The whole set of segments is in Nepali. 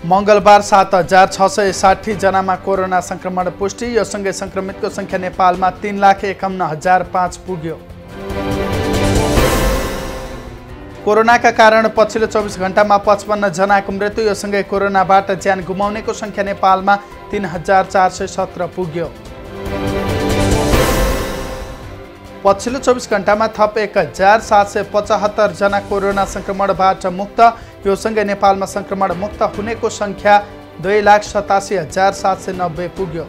मंगलबार 7,660 जनामा कोरोना संक्रमण पुष्टि। यो सँगै संक्रमितको संख्या नेपालमा 3,51,005 पुग्यो। कोरोनाका कारण पछिल्लो 24 घण्टामा 55 जनाको मृत्यु। यो सँगै कोरोनाबाट ज्यान गुमाउनेको संख्या नेपालमा 3,417 पुग्यो। पछिल्लो 24 घण्टामा थप 1,775 जना कोरोना संक्रमणबाट मुक्त। यो सँगै नेपालमा संक्रमण मुक्त हुनेको संख्या 2,87,790 पुग्यो।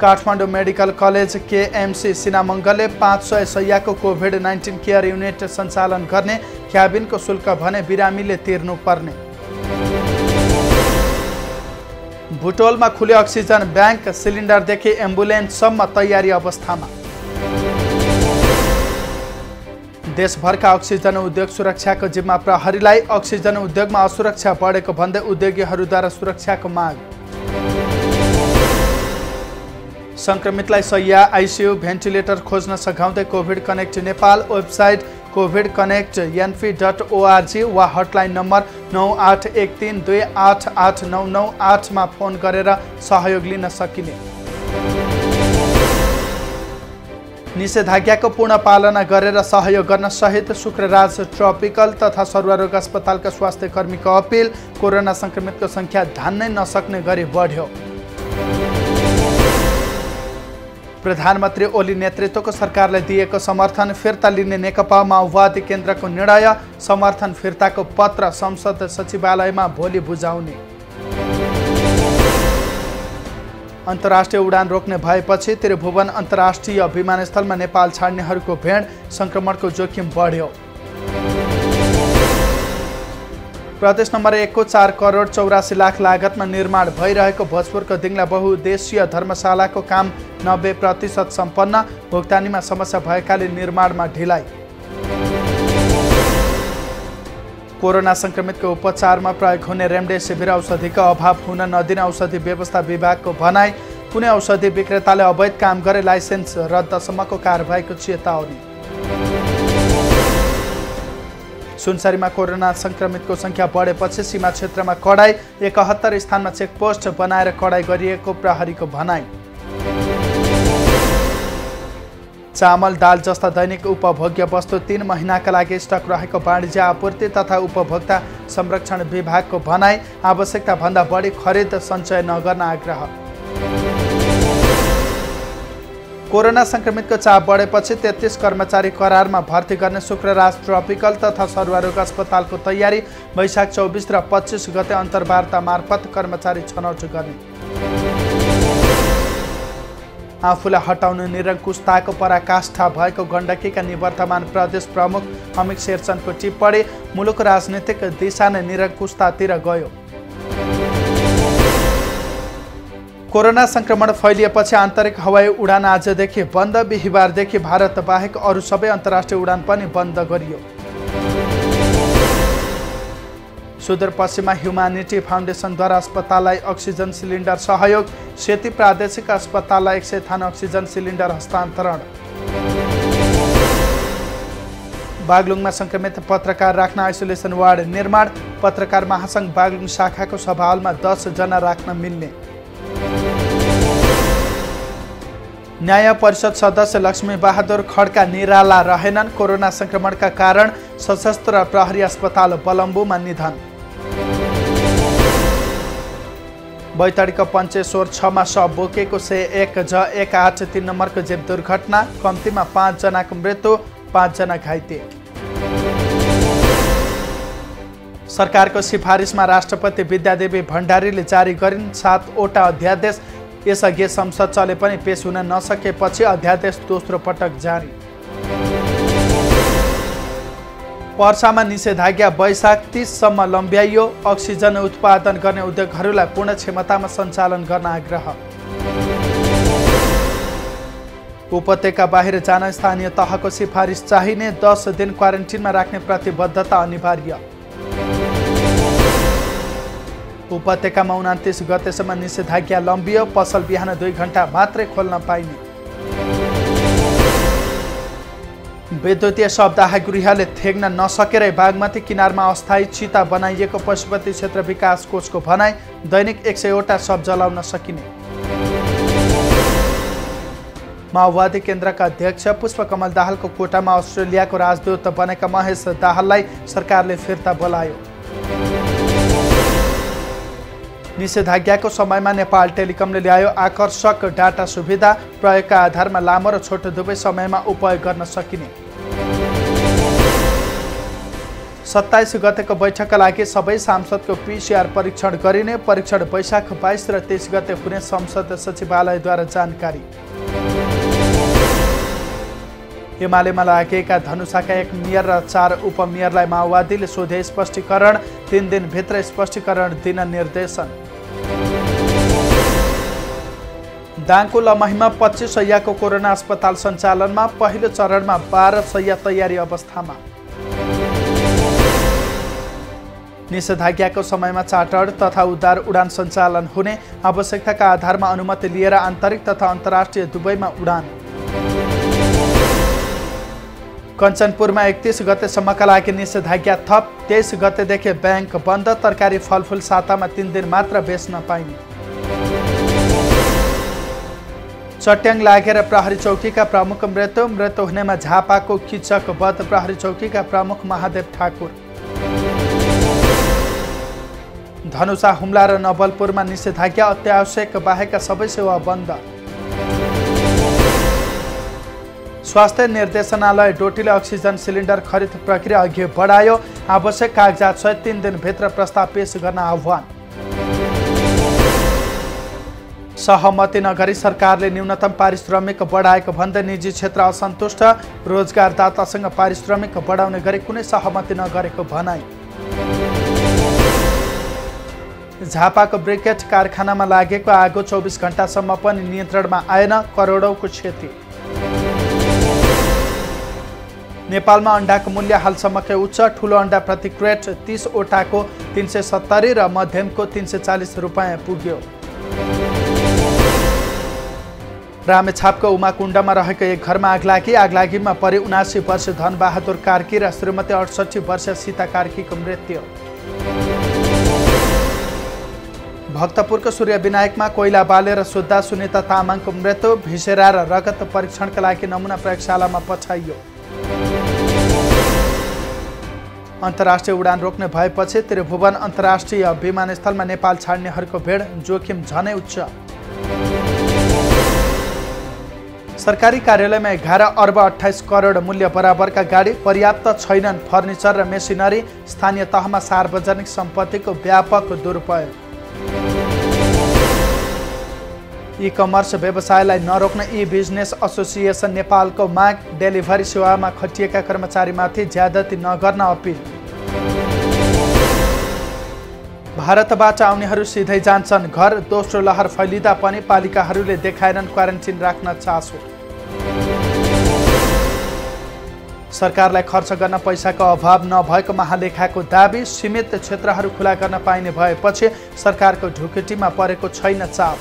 काठमाडौँ मेडिकल कलेज केएमसी सिनामङ्गलले 500 शय्याको कोभिड-19 केयर युनिट सञ्चालन गर्ने। क्याबिनको शुल्क भने बिरामीले तिर्नुपर्ने। बुटोलमा खुल्यो अक्सिजन ब्याङ्क। सिलिन्डरदेखि एम्बुलेन्ससम्म तयारी अवस्थामा। देशभरका अक्सिजन उद्योग सुरक्षाको जिम्मा प्रहरीलाई। अक्सिजन उद्योगमा असुरक्षा बढेको भन्दै उद्योगीहरूद्वारा सुरक्षाको माग। संक्रमितलाई शय्या आइसियु भेन्टिलेटर खोज्न सघाउँदै covid connect Nepal. Website covidconnect.np.org वा हटलाइन नम्बर 9813288998 मा फोन गरेर सहयोग लिन सकिने। निषेधाज्ञाको पूर्ण पालना गरेर सहयोग गर्न सहित शुक्रराज ट्रपिकल तथा सरुवा रोग अस्पतालका स्वास्थ्य कर्मीको अपिल। कोरोना संक्रमितको संख्या धान्नै नसक्ने गरी बढ्यो। प्रधानमन्त्री ओली नेतृत्वको सरकारले दिएको समर्थन फिर्ता लिने नेकपा माओवादी केन्द्रको निर्णय। समर्थन फिर्ताको पत्र संसद सचिवालयमा भोलि बुझाउने। अन्तर्राष्ट्रिय उडान रोक्ने भएपछि त्रिभुवन अन्तर्राष्ट्रिय विमानस्थलमा नेपाल छाड्नेहरूको भेड। संक्रमणको जोखिम बढ्यो। प्रदेश नम्बर 1 को 4,84,00,000 लागतमा निर्माण भइरहेको भोजपुरको दिङला बहुउद्देश्यीय धर्मशालाको काम 90% सम्पन्न। भुक्तानीमा समस्या भएकाले निर्माणमा ढिलाइ। कोरोना संक्रमितको उपचारमा प्रयोग हुने रेमडेसिभिर औषधिको अभाव हुन नदिने औषधि व्यवस्था विभागको भनाइ। कुनै औषधि विक्रेताले अवैध काम गरे लाइसेन्स रद्दसम्मको कारबाहीको चेतावनी। सुनसरीमा कोरोना संक्रमितको संख्या बढेपछि सीमा क्षेत्रमा कडाई। 71 स्थानमा चेकपोस्ट बनाएर कडाई गरिएको प्रहरीको भनाइ। चामल दाल जस्ता दैनिक उपभोग्य वस्तु 3 महिनाका लागि स्टक रहेको वाणिज्य आपूर्ति तथा उपभोक्ता संरक्षण विभागको भनाइ। आवश्यकता भन्दा बढी खरिद सञ्चय नगर्न आग्रह। कोरोना संक्रमितको चाप बढेपछि 33 कर्मचारी करारमा भर्ती गर्ने शुक्रराज ट्रपिकल तथा सरुवा रोग अस्पतालको तयारी। वैशाख 24 र 25 गते अन्तर्वार्ता मार्फत कर्मचारी छनौट गर्ने। आफूलाई हटाउनु निरङ्कुशताको पराकाष्ठा भएको गण्डकीका निवर्तमान प्रदेश प्रमुख अमिक शेरचनको टिप्पणी। मुलुक राजनीतिक दिशा नै निरङ्कुशतातिर गयो। कोरोना संक्रमण फैलिएपछि आन्तरिक हवाई उडान आजदेखि बन्द। बिहिबारदेखि भारत बाहेक अरू सबै अन्तर्राष्ट्रिय उडान पनि बन्द गरियो। सुदूरपश्चिममा ह्युमानिटी फाउन्डेसनद्वारा अस्पताललाई अक्सिजन सिलिन्डर सहयोग। सेती प्रादेशिक अस्पताललाई 100 थान अक्सिजन सिलिन्डर हस्तान्तरण। बागलुङमा संक्रमित पत्रकार राख्न आइसोलेसन वार्ड निर्माण। पत्रकार महासङ्घ बागलुङ शाखाको सभाहलमा 10 जना राख्न मिल्ने। न्याय परिषद सदस्य लक्ष्मी बहादुर खड्का निराला रहेनन्। कोरोना संक्रमणका कारण सशस्त्र प्रहरी अस्पताल बलम्बुमा निधन। बैतडीको पञ्चेश्वर 6 मा शव बोकेको 101J183 नम्बरको जेप दुर्घटना। कम्तीमा 5 जनाको मृत्यु, 5 जना घाइते। सरकारको सिफारिसमा राष्ट्रपति विद्यादेवी भण्डारीले जारी गरिन् 7वटा अध्यादेश। यसअघि संसद चले पनि पेश हुन नसकेपछि अध्यादेश दोस्रो पटक जारी। पर्सामा निषेधाज्ञा वैशाख 30 सम्म लम्ब्याइयो। अक्सिजन उत्पादन गर्ने उद्योगहरूलाई पूर्ण क्षमतामा सञ्चालन गर्न आग्रह। उपत्यका बाहिर जान स्थानीय तहको सिफारिस चाहिने। 10 दिन क्वारेन्टिनमा राख्ने प्रतिबद्धता अनिवार्य। उपत्यकामा 29 गतेसम्म निषेधाज्ञा लम्बियो। पसल बिहान 2 घण्टा मात्रै खोल्न पाइने। विद्युतीय शवदाह गृहले थेग्न नसकेरै बागमती किनारमा अस्थायी चिता बनाइएको पशुपति क्षेत्र विकास कोषको भनाइ। दैनिक 100वटा शव जलाउन सकिने। माओवादी केन्द्रका अध्यक्ष पुष्पकमल दाहालको कोटामा अस्ट्रेलियाको राजदूत बनेका महेश दाहाललाई सरकारले फिर्ता बोलायो। निषेधाज्ञाको समयमा नेपाल टेलिकमले ल्यायो आकर्षक डाटा सुविधा। प्रयोगका आधारमा लामो र छोटो दुवै समयमा उपयोग गर्न सकिने। 27 गतेको बैठकका लागि सबै सांसदको PCR परीक्षण गरिने। परीक्षण वैशाख 22 र 23 गते हुने संसद सचिवालयद्वारा जानकारी। एमालेमा लागेका धनुषाका 1 मेयर र 4 उपमेयरलाई माओवादीले सोधे स्पष्टीकरण। 3 दिनभित्र स्पष्टीकरण दिन निर्देशन। दाङको लमहीमा 25 शैय्याको कोरोना अस्पताल सञ्चालनमा। पहिलो चरणमा 12 शैय्या तयारी अवस्थामा। निषेधाज्ञाको समयमा चार्टर्ड तथा उद्धार उडान सञ्चालन हुने। आवश्यकताका आधारमा अनुमति लिएर आन्तरिक तथा अन्तर्राष्ट्रिय दुवैमा उडान। कञ्चनपुरमा 31 गतेसम्मका लागि निषेधाज्ञा थप। 23 गतेदेखि ब्याङ्क बन्द। तरकारी फलफुल सातामा 3 दिन मात्र बेच्न पाइने। चट्याङ लागेर प्रहरी चौकीका प्रमुख मृत्यु हुनेमा झापाको किचक बध। प्रहरी चौकीका प्रमुख महादेव ठाकुर। धनुषा हुम्ला र नवलपुरमा निषेधाज्ञा। अत्यावश्यक बाहेकका सबै सेवा बन्द। स्वास्थ्य निर्देशनालय डोटीले अक्सिजन सिलिन्डर खरिद प्रक्रिया अघि बढायो। आवश्यक कागजात सहित 3 दिनभित्र प्रस्ताव पेश गर्न आह्वान। सहमति नगरी सरकारले न्यूनतम पारिश्रमिक बढाएको भन्दै निजी क्षेत्र असन्तुष्ट। रोजगारदातासँग पारिश्रमिक बढाउने गरी कुनै सहमति नगरेको भनाइ। झापाको ब्रिकेट कारखानामा लागेको आगो 24 घण्टासम्म पनि नियन्त्रणमा आएन। करोडौँको क्षति। नेपालमा अण्डाको मूल्य हालसम्मकै उच्च। ठुलो अण्डा प्रति क्रेट 30 वटाको 370 र मध्यमको 340 रुपियाँ पुग्यो। रामेछापको उमाकुण्डमा रहेको एक घरमा आगलागीमा परि 79 वर्ष धनबहादुर कार्की र श्रीमती 68 वर्ष सीता कार्कीको मृत्यु। भक्तपुरको सूर्य विनायकमा कोइला बालेर सोद्धा सुनिता तामाङको मृत्यु। भिसेरा र रगत परीक्षणका लागि नमुना प्रयोगशालामा पठाइयो। अन्तर्राष्ट्रिय उडान रोक्ने भएपछि त्रिभुवन अन्तर्राष्ट्रिय विमानस्थलमा नेपाल छाड्नेहरूको भिड। जोखिम झनै उच्च। सरकारी कार्यालयमा 11 अर्ब 28 करोड मूल्य बराबरका गाडी। पर्याप्त छैनन् फर्निचर र मेसिनरी। स्थानीय तहमा सार्वजनिक सम्पत्तिको व्यापक दुरुपयोग। ई कमर्स व्यवसायलाई नरोक्न ई बिजनेस एसोसिएसन नेपालको माग। डेलिभरी सेवामा खटिएका कर्मचारीमाथि ज्यादती नगर्न अपिल। भारतबाट आउनेहरू सिधै जान्छन् घर। दोस्रो लहर फैलिँदा पनि पालिकाहरूले देखाएनन् क्वारेन्टिन राख्न चासो। सरकारलाई खर्च गर्न पैसाको अभाव नभएको महालेखाको दाबी। सीमित क्षेत्रहरू खुला गर्न पाइने भएपछि सरकारको ढुकुटीमा परेको छैन चाप।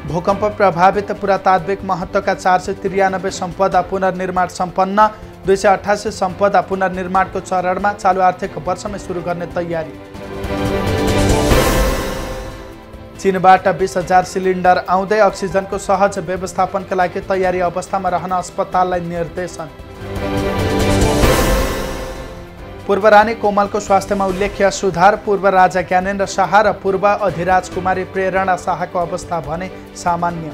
भूकम्प प्रभावित पुरातात्विक महत्त्वका 493 सम्पदा पुनर्निर्माण सम्पन्न। 288 सम्पदा पुनर्निर्माणको चरणमा। चालु आर्थिक वर्षमै सुरु गर्ने तयारी। चीनबाट 20,000 सिलिन्डर आउँदै। अक्सिजनको सहज व्यवस्थापनका लागि तयारी अवस्थामा रहन अस्पताललाई निर्देशन। पूर्व रानी कोमलको स्वास्थ्यमा उल्लेख्य सुधार। पूर्व राजा ज्ञानेन्द्र शाह र पूर्व अधिराज कुमारी प्रेरणा शाहको अवस्था भने सामान्य।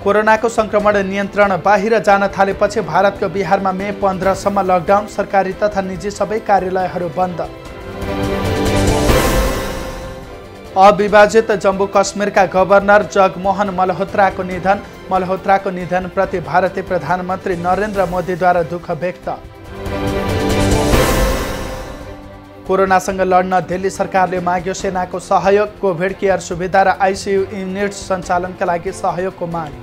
कोरोनाको संक्रमण नियन्त्रण बाहिर जान थालेपछि भारतको बिहारमा मे 15 सम्म लकडाउन। सरकारी तथा निजी सबै कार्यालयहरू बन्द। अविभाजित जम्मू कश्मीरका गभर्नर जगमोहन मल्होत्राको निधन। मल्होत्राको निधनप्रति भारतीय प्रधानमन्त्री नरेन्द्र मोदीद्वारा दुःख व्यक्त। कोरोनासँग लड्न दिल्ली सरकारले माग्यो सेनाको सहयोग। कोभिड केयर सुविधा र आइसियु युनिट सञ्चालनका लागि सहयोगको माग।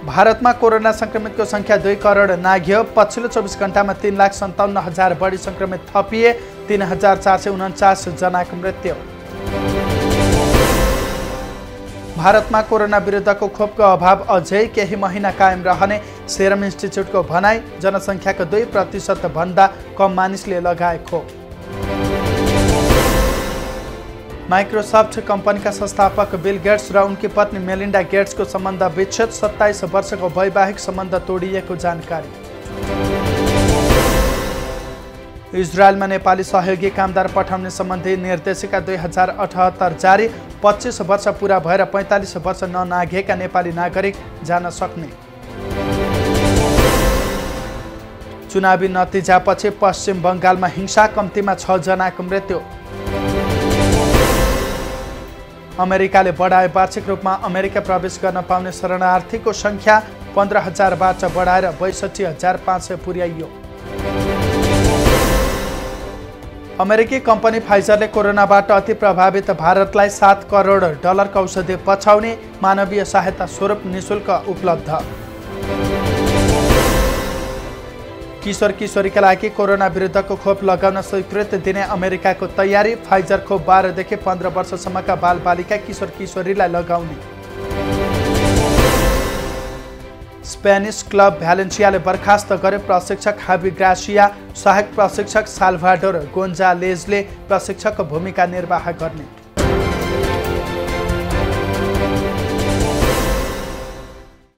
भारतमा कोरोना संक्रमितको संख्या 2 करोड नाघ्यो। पछिल्लो 24 घण्टामा 3,57,000 बढी संक्रमित थपिए। 3,449 जनाको मृत्यु। भारतमा कोरोना विरुद्धको खोपको अभाव अझै केही महिना कायम रहने सेरम इन्स्टिच्युटको भनाई। जनसङ्ख्याको 2% भन्दा कम मानिसले लगाए खोप। माइक्रोसफ्ट कम्पनीका संस्थापक बिल गेट्स र उनकी पत्नी मेलिन्डा गेट्सको सम्बन्ध विच्छेद। 27 वर्षको वैवाहिक सम्बन्ध तोडिएको जानकारी। इजरायलमा नेपाली सहयोगी कामदार पठाउने सम्बन्धी निर्देशिका 2078 जारी। 25 वर्ष पुरा भएर 45 वर्ष ननाघेका नेपाली नागरिक जान सक्ने। चुनावी नतिजापछि पश्चिम बङ्गालमा हिंसा, कम्तीमा 6 जनाको मृत्यु। अमेरिकाले बढाए वार्षिक रूपमा अमेरिका प्रवेश गर्न पाउने शरणार्थीको सङ्ख्या 15,000बाट बढाएर 62,500 पुर्याइयो। अमेरिकी कम्पनी फाइजरले कोरोनाबाट अति प्रभावित भारतलाई $7 करोड औषधि पछाउने। मानवीय सहायता स्वरूप निशुल्क उपलब्ध। किशोर किशोरीका लागि कोरोना विरुद्धको खोप लगाउन स्वीकृति दिने अमेरिकाको तयारी। फाइजर खोप 12 देखि 15 वर्षसम्मका बालबालिका किशोर किशोरीलाई लगाउने। स्पेनिस क्लब भ्यालेन्सियाले बर्खास्त गरे प्रशिक्षक हावी ग्रासिया। सहायक प्रशिक्षक साल्भाडोर गोन्जालेजले प्रशिक्षकको भूमिका निर्वाह गर्ने।